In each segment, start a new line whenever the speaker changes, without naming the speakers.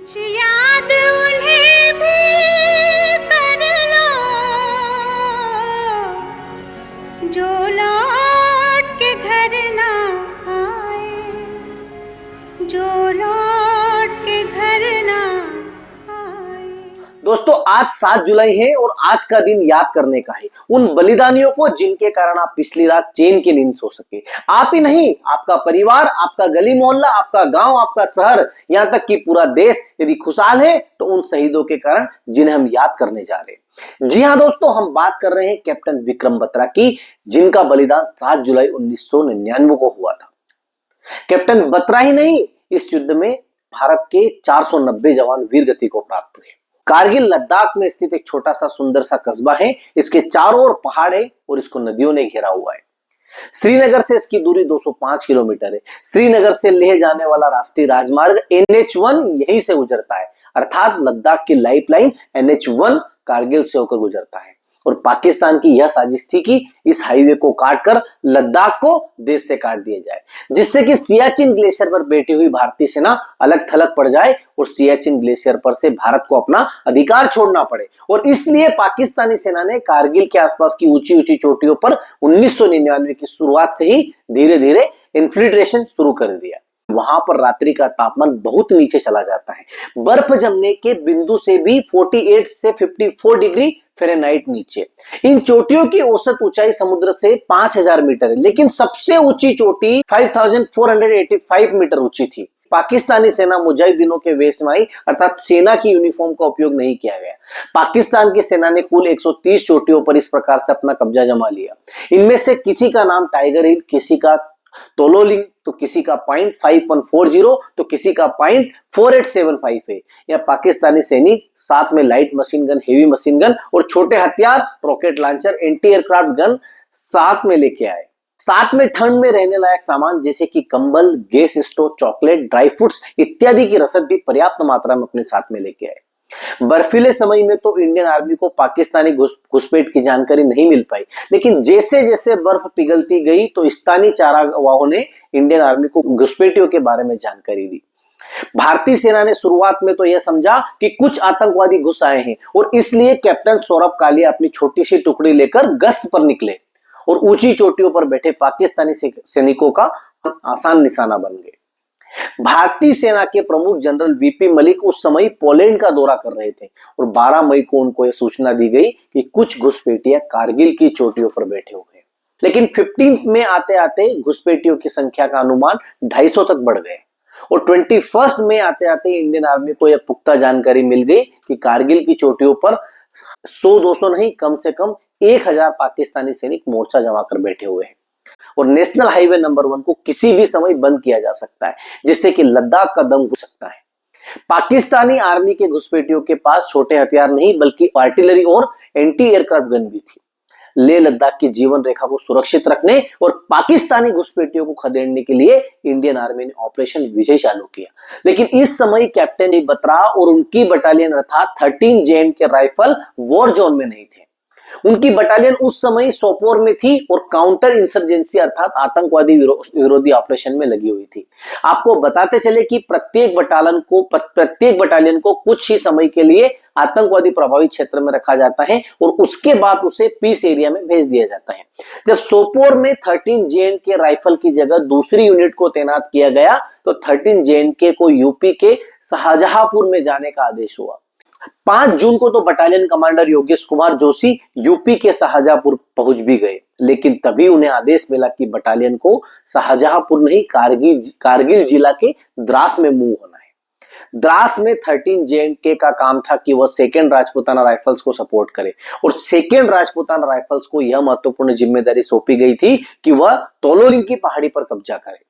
कुछ याद उन्हें भी कर लो जो लौट के घर ना आए, जो लौट के घर ना आए।
दोस्तों आज 7 जुलाई है और आज का दिन याद करने का है उन बलिदानियों को जिनके कारण आप पिछली रात चैन की नींद सो सके। आप ही नहीं, आपका परिवार, आपका गली मोहल्ला, आपका गांव, आपका शहर, यहां तक कि पूरा देश यदि खुशहाल है तो उन शहीदों के कारण जिन्हें हम याद करने जा रहे हैं। जी हां दोस्तों, हम बात कर रहे हैं कैप्टन विक्रम बत्रा की, जिनका बलिदान 7 जुलाई 1999 को हुआ था। कैप्टन बत्रा ही नहीं, इस युद्ध में भारत के 490 जवान वीर गति को प्राप्त हुए। कारगिल लद्दाख में स्थित एक छोटा सा सुंदर सा कस्बा है। इसके चारों ओर पहाड़ है और इसको नदियों ने घेरा हुआ है। श्रीनगर से इसकी दूरी 205 किलोमीटर है। श्रीनगर से लेह जाने वाला राष्ट्रीय राजमार्ग NH1 यहीं से गुजरता है, अर्थात लद्दाख की लाइफलाइन NH1 कारगिल से होकर गुजरता है। और पाकिस्तान की यह साजिश थी कि इस हाईवे को काटकर लद्दाख को देश से काट दिया जाए, जिससे कि सियाचिन ग्लेशियर पर बैठी हुई भारतीय सेना अलग थलग पड़ जाए और सियाचिन ग्लेशियर पर से भारत को अपना अधिकार छोड़ना पड़े। और इसलिए पाकिस्तानी सेना ने कारगिल के आसपास की ऊंची ऊंची चोटियों पर 1999 की शुरुआत से ही धीरे धीरे इन्फिल्ट्रेशन शुरू कर दिया। वहां पर रात्रि का तापमान बहुत नीचे चला जाता है, बर्फ जमने के बिंदु से भी 48 से 54 डिग्री फ़ारेनहाइट नीचे। इन चोटियों की औसत ऊंचाई समुद्र से 5000 मीटर है, लेकिन सबसे ऊंची चोटी 5485 मीटर ऊंची थी। पाकिस्तानी सेना मुजाहिदीनों के वेश में आई, अर्थात सेना की यूनिफॉर्म का उपयोग नहीं किया गया। पाकिस्तान की सेना ने कुल 130 चोटियों पर इस प्रकार से अपना कब्जा जमा लिया। इनमें से किसी का नाम टाइगर हिल, किसी का तोलोलिंग, तो किसी का पॉइंट 5140, तो किसी का पॉइंट 4875 है। यह पाकिस्तानी सैनिक साथ में light machine gun, heavy machine gun और छोटे हथियार, rocket launcher, anti aircraft gun साथ में लेके आए। साथ में ठंड में रहने लायक सामान जैसे कि कंबल, gas stove, chocolate, dry fruits इत्यादि की रसद भी पर्याप्त मात्रा में अपने साथ में लेके आए। बर्फीले समय में तो इंडियन आर्मी को पाकिस्तानी घुसपैठ की जानकारी नहीं मिल पाई, लेकिन जैसे जैसे बर्फ पिघलती गई तो स्थानीय चारागाहों ने इंडियन आर्मी को घुसपैठियों के बारे में जानकारी दी। भारतीय सेना ने शुरुआत में तो यह समझा कि कुछ आतंकवादी घुस आए हैं और इसलिए कैप्टन सौरभ कालिया अपनी छोटी सी टुकड़ी लेकर गश्त पर निकले और ऊंची चोटियों पर बैठे पाकिस्तानी सैनिकों का आसान निशाना बन गए। भारतीय सेना के प्रमुख जनरल VP मलिक उस समय पोलैंड का दौरा कर रहे थे और 12 मई को उनको यह सूचना दी गई कि कुछ घुसपैठिया कारगिल की चोटियों पर बैठे हुए हैं। लेकिन 15 में आते आते घुसपैठियों की संख्या का अनुमान 250 तक बढ़ गए और 21 में आते आते इंडियन आर्मी को यह पुख्ता जानकारी मिल गई कि कारगिल की चोटियों पर 100-200 नहीं, कम से कम 1000 पाकिस्तानी सैनिक मोर्चा जमा कर बैठे हुए हैं और नेशनल हाईवे नंबर 1 को किसी भी समय बंद किया जा सकता है, जिससे कि लद्दाख का दम घुट सकता है। पाकिस्तानी आर्मी के घुसपैठियों के पास छोटे हथियार नहीं बल्कि आर्टिलरी और एंटी एयरक्राफ्ट गन भी थी। लेह लद्दाख की जीवन रेखा को सुरक्षित रखने और पाकिस्तानी घुसपैठियों को खदेड़ने के लिए इंडियन आर्मी ने ऑपरेशन विजय चालू किया। लेकिन इस समय कैप्टन बत्रा और उनकी बटालियन अर्थात 13 JN के राइफल वॉर जोन में नहीं थे। उनकी बटालियन उस समय सोपोर में थी और काउंटर इंसर्जेंसी अर्थात आतंकवादी विरोधी ऑपरेशन में लगी हुई थी। आपको बताते चले कि प्रत्येक बटालियन को कुछ ही समय के लिए आतंकवादी प्रभावित क्षेत्र में रखा जाता है और उसके बाद उसे पीस एरिया में भेज दिया जाता है। जब सोपोर में 13 JN के राइफल की जगह दूसरी यूनिट को तैनात किया गया तो 13 JN को यूपी के शाहजहांपुर में जाने का आदेश हुआ। 5 जून को तो battalion commander Yogesh Kumar Joshi UP के शाहजहांपुर पहुंच भी गए, लेकिन तभी उन्हें आदेश मिला कि बटालियन को शाहजहांपुर नहीं कारगिल जिला के द्रास में मूव होना है। द्रास में 13 JN का काम था कि वह सेकेंड राजपूताना राइफल्स को सपोर्ट करे और सेकेंड राजपूताना राइफल्स को यह महत्वपूर्ण जिम्मेदारी सौंपी गई थी कि वह तोलोलिंग की पहाड़ी पर कब्जा करे।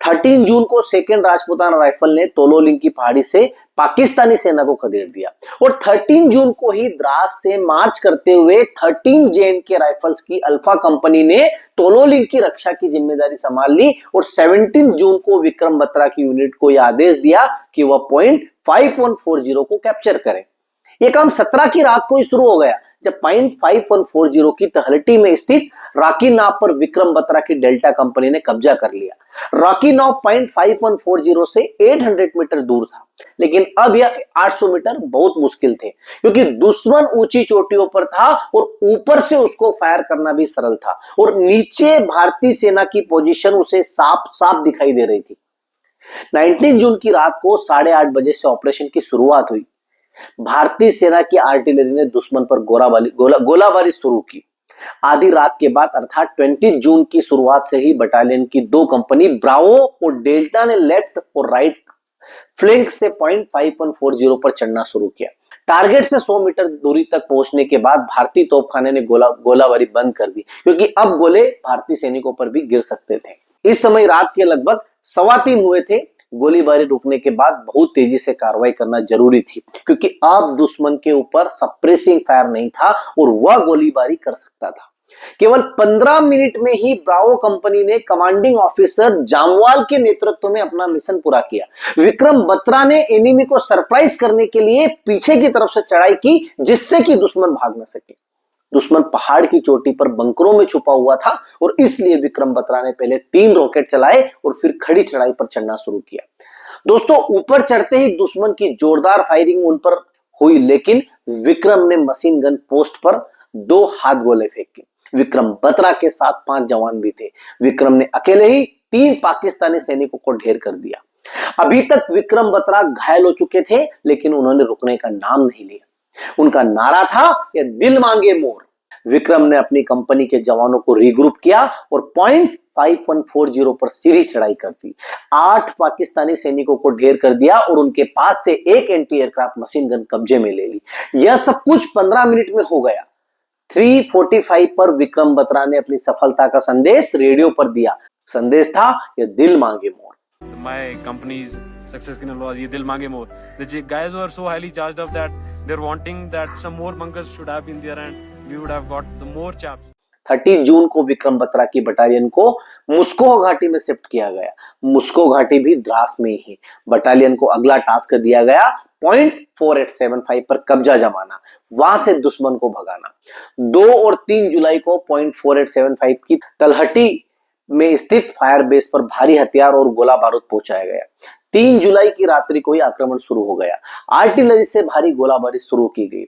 13 जून को सेकेंड राजपूताना राइफल ने तोलोलिंग की पहाड़ी से पाकिस्तानी सेना को खदेड़ दिया और 13 जून को ही द्रास से मार्च करते हुए 13 JN के राइफल्स की अल्फा कंपनी ने तोलोलिंग की रक्षा की जिम्मेदारी संभाल ली और 17 जून को विक्रम बत्रा की यूनिट को यह आदेश दिया कि वह पॉइंट 5140 को कैप्चर करे। यह काम 17 की रात को ही शुरू हो गया, जब .5140 की तलहटी में स्थित रॉकी नॉब पर विक्रम बत्रा की डेल्टा कंपनी ने कब्जा कर लिया। रॉकी नॉब .5140 से 800 मीटर दूर था, लेकिन अब यह 800 मीटर बहुत मुश्किल थे, क्योंकि दुश्मन ऊंची चोटियों पर था और ऊपर से उसको फायर करना भी सरल था और नीचे भारतीय सेना की पोजीशन उसे साफ साफ दिखाई दे रही थी। 19 जून की रात को 8:30 बजे से ऑपरेशन की शुरुआत हुई। भारतीय सेना की आर्टिलरी ने दुश्मन पर गोलाबारी शुरू की। आधी रात के बाद अर्थात 20 जून की शुरुआत से ही बटालियन की 2 कंपनी ब्रावो और डेल्टा ने लेफ्ट और राइट फ्लैंक से .5140 पर चढ़ना शुरू किया। टारगेट से 100 मीटर दूरी तक पहुंचने के बाद भारतीय तोपखाने ने गोलाबारी बंद कर दी, क्योंकि अब गोले भारतीय सैनिकों पर भी गिर सकते थे। इस समय रात के लगभग 3:15 हुए थे। गोलीबारी रुकने के बाद बहुत तेजी से कार्रवाई करना जरूरी थी, क्योंकि अब दुश्मन के ऊपर सप्रेसिंग फायर नहीं था और वह गोलीबारी कर सकता था। केवल 15 मिनट में ही ब्रावो कंपनी ने कमांडिंग ऑफिसर जामवाल के नेतृत्व में अपना मिशन पूरा किया। विक्रम बत्रा ने एनिमी को सरप्राइज करने के लिए पीछे की तरफ से चढ़ाई की, जिससे कि दुश्मन भाग न सके। दुश्मन पहाड़ की चोटी पर बंकरों में छुपा हुआ था और इसलिए विक्रम बत्रा ने पहले 3 रॉकेट चलाए और फिर खड़ी चढ़ाई पर चढ़ना शुरू किया। दोस्तों, ऊपर चढ़ते ही दुश्मन की जोरदार फायरिंग उन पर हुई, लेकिन विक्रम ने मशीन गन पोस्ट पर 2 हाथ गोले फेंके। विक्रम बत्रा के साथ 5 जवान भी थे। विक्रम ने अकेले ही 3 पाकिस्तानी सैनिकों को ढेर कर दिया। अभी तक विक्रम बत्रा घायल हो चुके थे, लेकिन उन्होंने रुकने का नाम नहीं लिया। उनका नारा था, ये दिल मांगे मोर। विक्रम ने अपनी कंपनी के जवानों को रीग्रुप किया और .5140 पर सीधी चढ़ाई कर दी। 8 पाकिस्तानी सैनिकों को ढेर कर दिया और उनके पास से 1 एंटी एयरक्राफ्ट मशीन गन कब्जे में ले ली। यह सब कुछ 15 मिनट में हो गया। 3:45 पर विक्रम बत्रा ने अपनी सफलता का संदेश रेडियो पर दिया। संदेश था, ये दिल मांगे मोर।
My company's success was ye dil mange more. The guys were so highly charged up that they're wanting that some more bunkers should have been there and we would have got the more chaps.
30 जून को विक्रम बत्रा की battalion को मुस्को घाटी में shift किया गया। मुस्को घाटी भी द्रास में ही। बटालियन को अगला टास्क दिया गया .4875 पर कब्जा जमाना, वहां से दुश्मन को भगाना। 2 और 3 जुलाई को .4875 की तलहटी में स्थित फायर बेस पर भारी हथियार और गोला बारूद पहुंचाया गया। 3 जुलाई की रात्रि को ही आक्रमण शुरू हो गया। आर्टिलरी से भारी गोलाबारी शुरू की गई।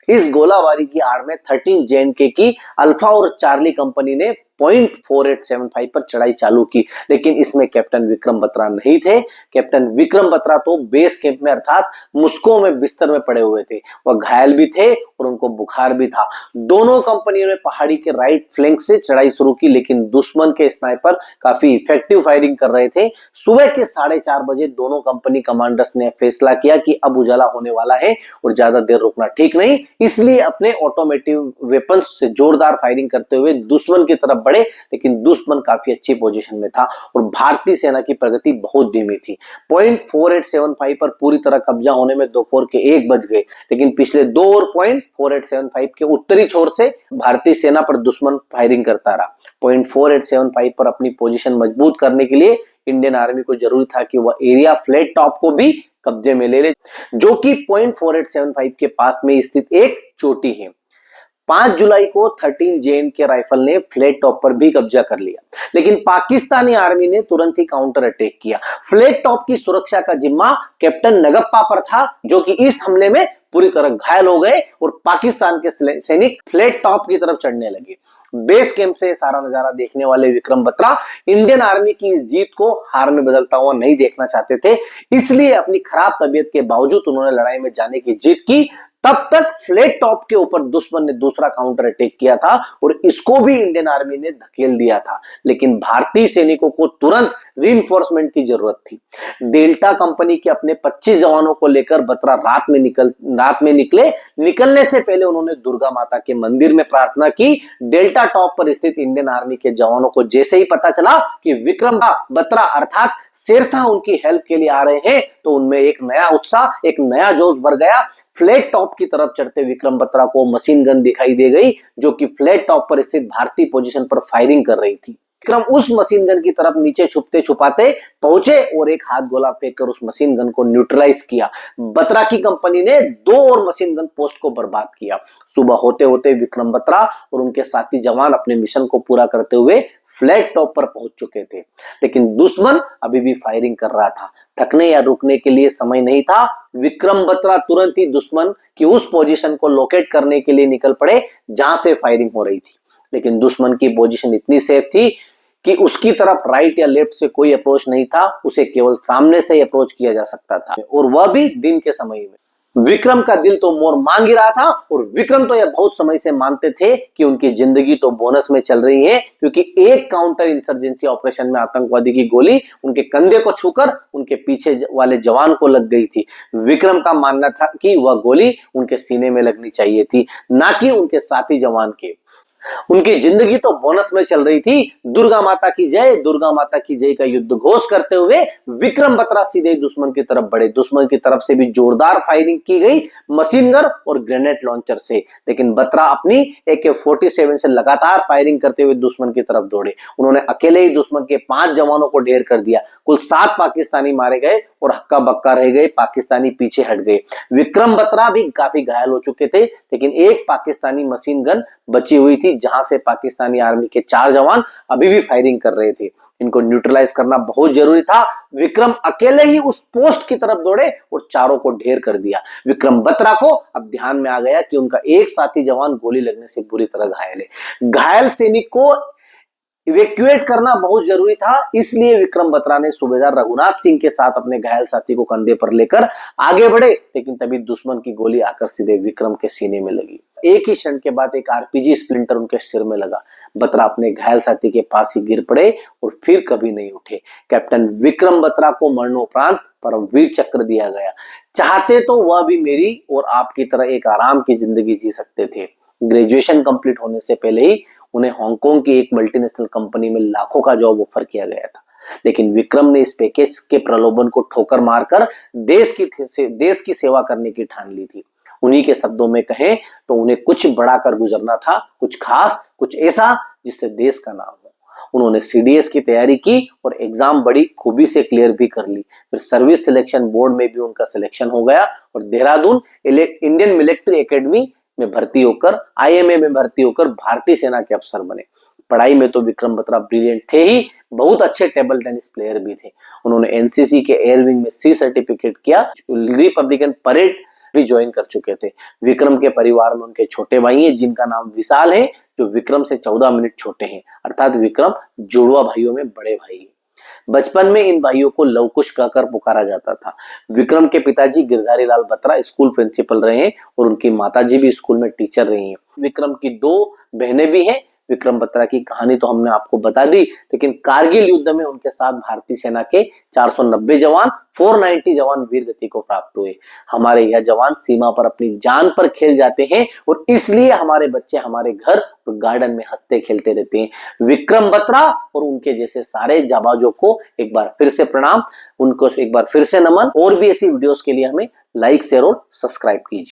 इस गोलाबारी की आड़ में 13 JNK की अल्फा और चार्ली कंपनी ने .4875 पर चढ़ाई चालू की, लेकिन इसमें कैप्टन विक्रम बत्रा नहीं थे। कैप्टन विक्रम बत्रा तो बेस कैंप में अर्थात मुस्को में बिस्तर में पड़े हुए थे। वह घायल भी थे और उनको बुखार भी था। दोनों कंपनियों ने पहाड़ी के राइट फ्लैंक से चढ़ाई शुरू की, लेकिन दुश्मन के स्नाइपर काफी इफेक्टिव फायरिंग कर रहे थे। सुबह के 4:30 बजे दोनों कंपनी कमांडर्स ने फैसला किया कि अब उजाला होने वाला है और ज्यादा देर रुकना ठीक नहीं, इसलिए अपने ऑटोमेटिव वेपन्स से जोरदार फायरिंग करते हुए दुश्मन की तरफ बढ़े। लेकिन दुश्मन काफी अच्छी पोजीशन में था और भारतीय सेना की प्रगति बहुत धीमी थी। .4875 पर पूरी तरह कब्जा होने में दोपहर के 1 बज गए, लेकिन पिछले 2 और .4875 के उत्तरी छोर से भारतीय सेना पर दुश्मन फायरिंग करता रहा। .4875 पर अपनी पोजीशन मजबूत करने के लिए इंडियन आर्मी को जरूरी था कि वह एरिया फ्लैट टॉप को भी कब्जे में ले ले, जो कि .4875 के पास में स्थित एक चोटी है। 5 जुलाई को 13 JNK राइफल ने फ्लैट टॉप पर भी कब्जा कर लिया, लेकिन पाकिस्तानी आर्मी ने तुरंत ही काउंटर अटैक किया। फ्लैट टॉप की सुरक्षा का जिम्मा कैप्टन नगप्पा पर था, जो कि इस हमले में पूरी तरह घायल हो गए और पाकिस्तान के सैनिक फ्लैट टॉप की तरफ चढ़ने लगे। बेस कैंप से सारा नजारा देखने वाले विक्रम बत्रा इंडियन आर्मी की इस जीत को हार में बदलता हुआ नहीं देखना चाहते थे, इसलिए अपनी खराब तबीयत के बावजूद उन्होंने लड़ाई में जाने की जिद की। तब तक फ्लैट टॉप के ऊपर दुश्मन ने दूसरा काउंटर अटैक किया था और इसको भी इंडियन आर्मी ने धकेल दिया था, लेकिन भारतीय सैनिकों को तुरंत रीइंफोर्समेंट की जरूरत थी। डेल्टा कंपनी के अपने 25 जवानों को लेकर बत्रा रात में निकले। निकलने से पहले उन्होंने दुर्गा माता के मंदिर में प्रार्थना की। डेल्टा टॉप पर स्थित इंडियन आर्मी के जवानों को जैसे ही पता चला कि विक्रम बत्रा अर्थात शेरशाह उनकी हेल्प के लिए आ रहे हैं, तो उनमें एक नया उत्साह, एक नया जोश भर गया। फ्लैट टॉप की तरफ चढ़ते विक्रम बत्रा को मशीन गन दिखाई दे गई, जो कि फ्लैट टॉप पर स्थित भारतीय पोजीशन पर फायरिंग कर रही थी। विक्रम उस मशीन गन की तरफ नीचे छुपते छुपाते पहुंचे और एक हाथ गोला फेंककर उस मशीन गन को न्यूट्रलाइज किया। बत्रा की कंपनी ने 2 और मशीन गन पोस्ट को बर्बाद किया। सुबह होते होते विक्रम बत्रा और उनके साथी जवान अपने मिशन को पूरा करते हुए फ्लैट टॉप पर पहुंच चुके थे, लेकिन दुश्मन अभी भी फायरिंग कर रहा था। थकने या रुकने के लिए समय नहीं था। विक्रम बत्रा तुरंत ही दुश्मन की उस पोजीशन को लोकेट करने के लिए निकल पड़े जहां से फायरिंग हो रही थी, लेकिन दुश्मन की पोजीशन इतनी सेफ थी कि उसकी तरफ राइट या लेफ्ट से कोई अप्रोच नहीं था, उसे केवल सामने से ही अप्रोच किया जा सकता था, और वह भी दिन के समय में। विक्रम का दिल तो मोर मांग ही रहा था, और विक्रम तो यह बहुत समय से मानते थे कि उनकी जिंदगी तो बोनस में चल रही है, क्योंकि एक काउंटर इंसर्जेंसी ऑपरेशन में आतंकवादी की गोली उनके कंधे को छूकर उनके पीछे वाले जवान को लग गई थी। विक्रम का मानना था कि वह गोली उनके सीने में लगनी चाहिए थी, ना कि उनके साथी जवान के। उनकी जिंदगी तो बोनस में चल रही थी। दुर्गा माता की जय, दुर्गा माता की जय का युद्ध घोष करते हुए विक्रम बत्रा सीधे दुश्मन की तरफ बढ़े। दुश्मन की तरफ से भी जोरदार फायरिंग की गई मशीन गन और ग्रेनेड लॉन्चर से, लेकिन बत्रा अपनी AK-47 से लगातार फायरिंग करते हुए दुश्मन की तरफ दौड़े। उन्होंने अकेले ही दुश्मन के 5 जवानों को ढेर कर दिया। कुल 7 पाकिस्तानी मारे गए और हक्का बक्का रह गए, पाकिस्तानी पीछे हट गए। विक्रम बत्रा भी काफी घायल हो चुके थे, लेकिन एक पाकिस्तानी मशीन गन बची हुई थी जहां से पाकिस्तानी आर्मी के 4 जवान अभी भी फायरिंग कर रहे थे। इनको न्यूट्रलाइज करना बहुत जरूरी था। विक्रम अकेले ही उस पोस्ट की तरफ दौड़े और चारों को ढेर कर दिया। विक्रम बत्रा को अब ध्यान में आ गया कि उनका एक साथी जवान गोली लगने से बुरी तरह घायल है। घायल सैनिक को इवैक्यूएट करना बहुत जरूरी था, इसलिए विक्रम बत्रा ने सूबेदार रघुनाथ सिंह के साथ अपने घायल साथी को कंधे पर लेकर आगे बढ़े, लेकिन तभी दुश्मन की गोली आकर सीधे विक्रम के सीने में लगी। एक ही क्षण के बाद एक RPG स्प्लिंटर उनके सिर में लगा। बत्रा अपने घायल साथी के पास ही गिर पड़े और फिर कभी नहीं उठे। कैप्टन विक्रम बत्रा को मरणोपरांत परमवीर चक्र दिया गया। चाहते तो वह भी मेरी और आपकी तरह एक आराम की जिंदगी जी सकते थे। ग्रेजुएशन कंप्लीट होने से पहले ही उन्हें हांगकांग की एक मल्टीनेशनल कंपनी में लाखों का जॉब ऑफर किया गया था, लेकिन विक्रम ने इस पैकेज के प्रलोभन को ठोकर मारकर देश की सेवा करने की ठान ली थी। उन्हीं के शब्दों में कहें तो उन्हें कुछ बड़ा कर गुजरना था, कुछ खास, कुछ ऐसा जिससे देश का नाम हो। उन्होंने CDS की तैयारी की और एग्जाम बड़ी खूबी से क्लियर भी कर ली। फिर सर्विस सिलेक्शन बोर्ड में भी उनका सिलेक्शन हो गया और देहरादून इंडियन मिलिट्री एकेडमी में भर्ती होकर IMA में भर्ती होकर भारतीय सेना के अफसर बने। पढ़ाई में तो विक्रम बत्रा ब्रिलियंट थे ही, बहुत अच्छे टेबल टेनिस प्लेयर भी थे। उन्होंने NCC के एयर विंग में C सर्टिफिकेट किया, रिपब्लिकन परेड भी ज्वाइन कर चुके थे। विक्रम के परिवार में उनके छोटे भाई हैं जिनका नाम विशाल है, जो विक्रम से 14 मिनट छोटे हैं, अर्थात विक्रम जुड़वा भाइयों में बड़े भाई हैं। बचपन में इन भाइयों को लवकुश कहकर पुकारा जाता था। विक्रम के पिताजी गिरधारी लाल बत्रा स्कूल प्रिंसिपल रहे हैं और उनकी माताजी भी स्कूल में टीचर रही हैं। विक्रम की 2 बहनें भी हैं। विक्रम बत्रा की कहानी तो हमने आपको बता दी, लेकिन कारगिल युद्ध में उनके साथ भारतीय सेना के 490 जवान, 490 जवान वीर गति को प्राप्त हुए। हमारे यह जवान सीमा पर अपनी जान पर खेल जाते हैं और इसलिए हमारे बच्चे हमारे घर और गार्डन में हंसते खेलते रहते हैं। विक्रम बत्रा और उनके जैसे सारे जाबाजों को एक बार फिर से प्रणाम, उनको एक बार फिर से नमन। और भी ऐसी वीडियोस के लिए हमें लाइक, शेयर और सब्सक्राइब कीजिए।